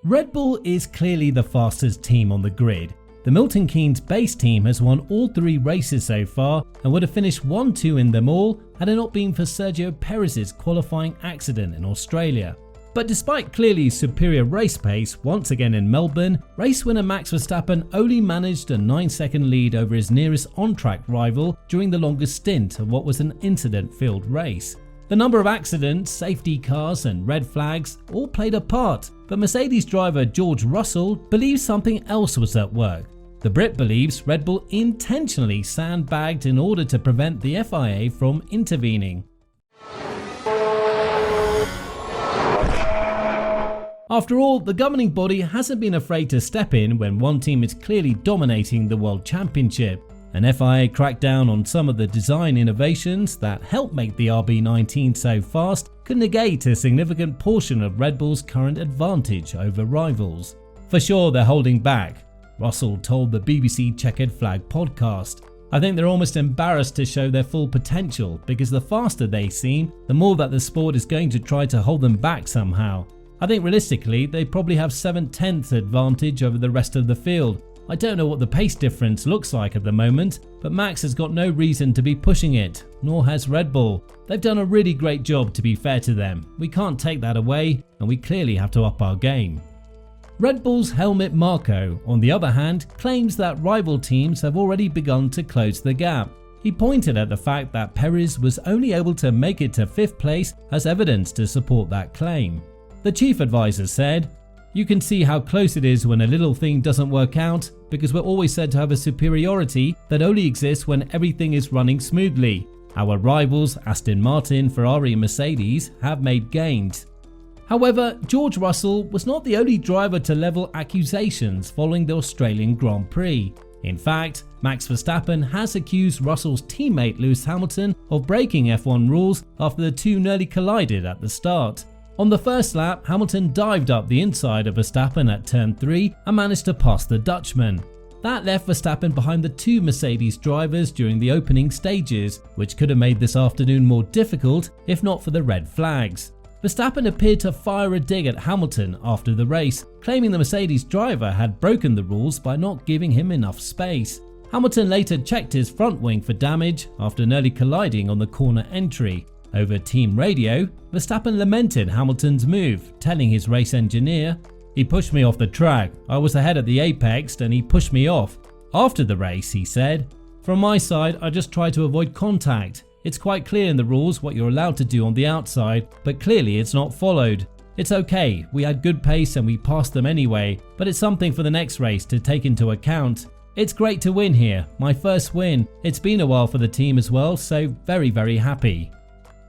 Red Bull is clearly the fastest team on the grid. The Milton Keynes-based team has won all 3 races so far and would have finished 1-2 in them all had it not been for Sergio Perez's qualifying accident in Australia. But despite clearly superior race pace once again in Melbourne, race winner Max Verstappen only managed a 9-second lead over his nearest on-track rival during the longest stint of what was an incident-filled race. The number of accidents, safety cars and red flags all played a part, but Mercedes driver George Russell believes something else was at work. The Brit believes Red Bull intentionally sandbagged in order to prevent the FIA from intervening. After all, the governing body hasn't been afraid to step in when one team is clearly dominating the World Championship. An FIA crackdown on some of the design innovations that help make the RB19 so fast could negate a significant portion of Red Bull's current advantage over rivals. For sure they're holding back, Russell told the BBC Checkered Flag podcast. I think they're almost embarrassed to show their full potential because the faster they seem, the more that the sport is going to try to hold them back somehow. I think realistically they probably have 7/10 advantage over the rest of the field. I don't know what the pace difference looks like at the moment, but Max has got no reason to be pushing it, nor has Red Bull. They've done a really great job, to be fair to them. We can't take that away, and we clearly have to up our game. Red Bull's Helmut Marko, on the other hand, claims that rival teams have already begun to close the gap. He pointed at the fact that Perez was only able to make it to 5th place as evidence to support that claim. The chief advisor said, "You can see how close it is when a little thing doesn't work out, because we're always said to have a superiority that only exists when everything is running smoothly. Our rivals, Aston Martin, Ferrari and Mercedes, have made gains." However, George Russell was not the only driver to level accusations following the Australian Grand Prix. In fact, Max Verstappen has accused Russell's teammate Lewis Hamilton of breaking F1 rules after the two nearly collided at the start. On the first lap, Hamilton dived up the inside of Verstappen at turn 3 and managed to pass the Dutchman. That left Verstappen behind the 2 Mercedes drivers during the opening stages, which could have made this afternoon more difficult if not for the red flags. Verstappen appeared to fire a dig at Hamilton after the race, claiming the Mercedes driver had broken the rules by not giving him enough space. Hamilton later checked his front wing for damage after nearly colliding on the corner entry. Over team radio, Verstappen lamented Hamilton's move, telling his race engineer, "He pushed me off the track. I was ahead at the apex and he pushed me off." After the race, he said, "From my side, I just try to avoid contact. It's quite clear in the rules what you're allowed to do on the outside, but clearly it's not followed. It's okay, we had good pace and we passed them anyway, but it's something for the next race to take into account. It's great to win here, my first win. It's been a while for the team as well, so very happy."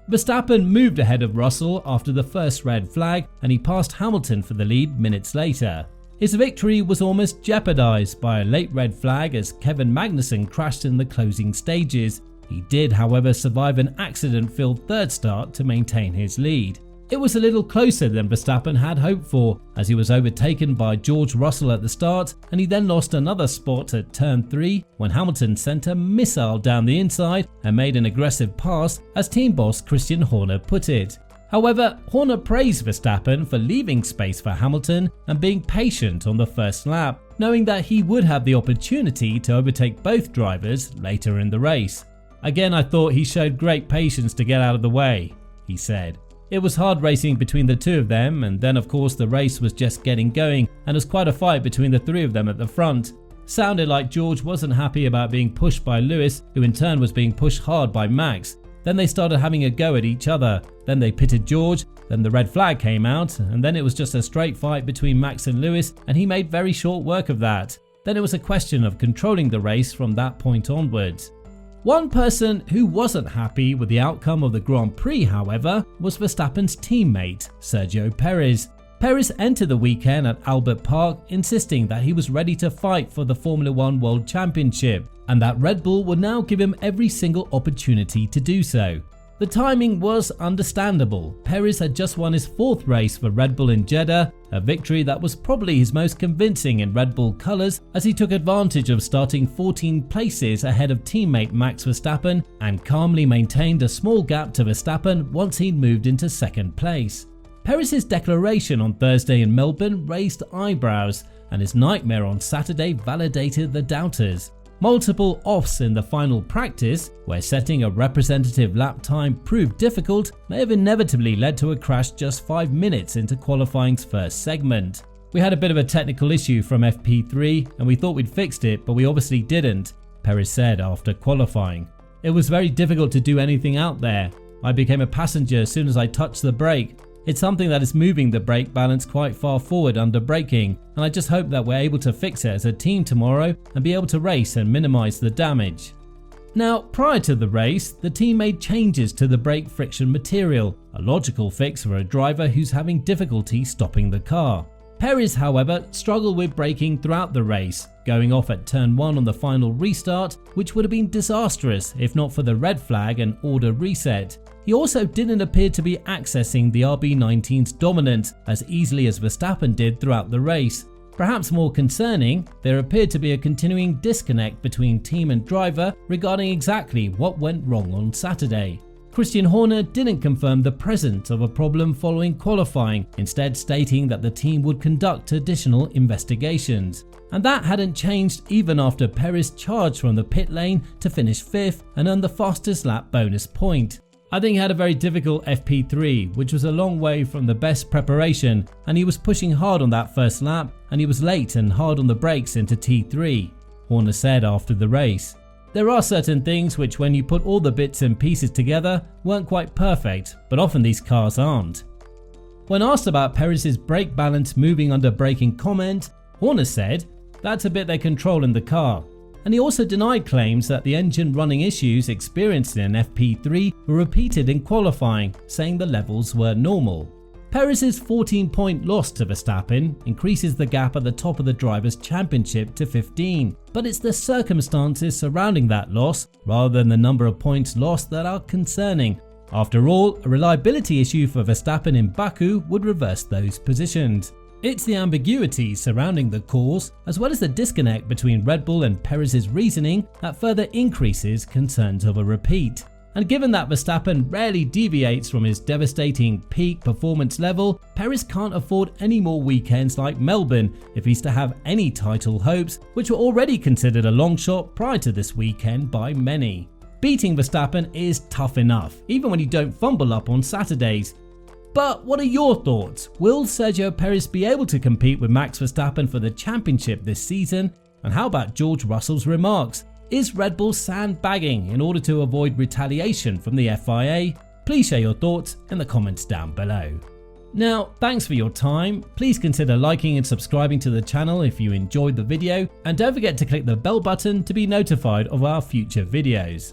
Verstappen moved ahead of Russell after the first red flag and he passed Hamilton for the lead minutes later. His victory was almost jeopardized by a late red flag as Kevin Magnussen crashed in the closing stages. He did, however, survive an accident-filled third start to maintain his lead. It was a little closer than Verstappen had hoped for, as he was overtaken by George Russell at the start and he then lost another spot at turn 3 when Hamilton sent a missile down the inside and made an aggressive pass, as team boss Christian Horner put it. However, Horner praised Verstappen for leaving space for Hamilton and being patient on the first lap, knowing that he would have the opportunity to overtake both drivers later in the race. "Again, I thought he showed great patience to get out of the way," he said. "It was hard racing between the two of them, and then of course the race was just getting going and it was quite a fight between the 3 of them at the front. Sounded like George wasn't happy about being pushed by Lewis, who in turn was being pushed hard by Max. Then they started having a go at each other, then they pitted George, then the red flag came out, and then it was just a straight fight between Max and Lewis, and he made very short work of that. Then it was a question of controlling the race from that point onwards." One person who wasn't happy with the outcome of the Grand Prix, however, was Verstappen's teammate, Sergio Perez. Perez entered the weekend at Albert Park insisting that he was ready to fight for the Formula 1 World Championship and that Red Bull would now give him every single opportunity to do so. The timing was understandable. Perez had just won his 4th race for Red Bull in Jeddah, a victory that was probably his most convincing in Red Bull colours, as he took advantage of starting 14 places ahead of teammate Max Verstappen and calmly maintained a small gap to Verstappen once he'd moved into 2nd place. Perez's declaration on Thursday in Melbourne raised eyebrows, and his nightmare on Saturday validated the doubters. Multiple offs in the final practice, where setting a representative lap time proved difficult, may have inevitably led to a crash just 5 minutes into qualifying's first segment. "We had a bit of a technical issue from FP3 and we thought we'd fixed it, but we obviously didn't," Perez said after qualifying. "It was very difficult to do anything out there. I became a passenger as soon as I touched the brake. It's something that is moving the brake balance quite far forward under braking, and I just hope that we're able to fix it as a team tomorrow and be able to race and minimize the damage." Now, prior to the race, the team made changes to the brake friction material, a logical fix for a driver who's having difficulty stopping the car. Perez, however, struggled with braking throughout the race, going off at turn 1 on the final restart, which would have been disastrous if not for the red flag and order reset. He also didn't appear to be accessing the RB19's dominance as easily as Verstappen did throughout the race. Perhaps more concerning, there appeared to be a continuing disconnect between team and driver regarding exactly what went wrong on Saturday. Christian Horner didn't confirm the presence of a problem following qualifying, instead stating that the team would conduct additional investigations. And that hadn't changed even after Perez charged from the pit lane to finish 5th and earn the fastest lap bonus point. "I think he had a very difficult FP3, which was a long way from the best preparation, and he was pushing hard on that first lap, and he was late and hard on the brakes into T3, Horner said after the race. "There are certain things which, when you put all the bits and pieces together, weren't quite perfect, but often these cars aren't." When asked about Perez's brake balance moving under braking comment, Horner said, "That's a bit they control in the car." And he also denied claims that the engine running issues experienced in FP3 were repeated in qualifying, saying the levels were normal. Perez's 14-point loss to Verstappen increases the gap at the top of the Drivers' Championship to 15, but it's the circumstances surrounding that loss rather than the number of points lost that are concerning. After all, a reliability issue for Verstappen in Baku would reverse those positions. It's the ambiguity surrounding the cause, as well as the disconnect between Red Bull and Perez's reasoning, that further increases concerns of a repeat. And given that Verstappen rarely deviates from his devastating peak performance level, Perez can't afford any more weekends like Melbourne if he's to have any title hopes, which were already considered a long shot prior to this weekend by many. Beating Verstappen is tough enough, even when you don't fumble up on Saturdays. But what are your thoughts? Will Sergio Perez be able to compete with Max Verstappen for the championship this season? And how about George Russell's remarks? Is Red Bull sandbagging in order to avoid retaliation from the FIA? Please share your thoughts in the comments down below. Now, thanks for your time. Please consider liking and subscribing to the channel if you enjoyed the video, and don't forget to click the bell button to be notified of our future videos.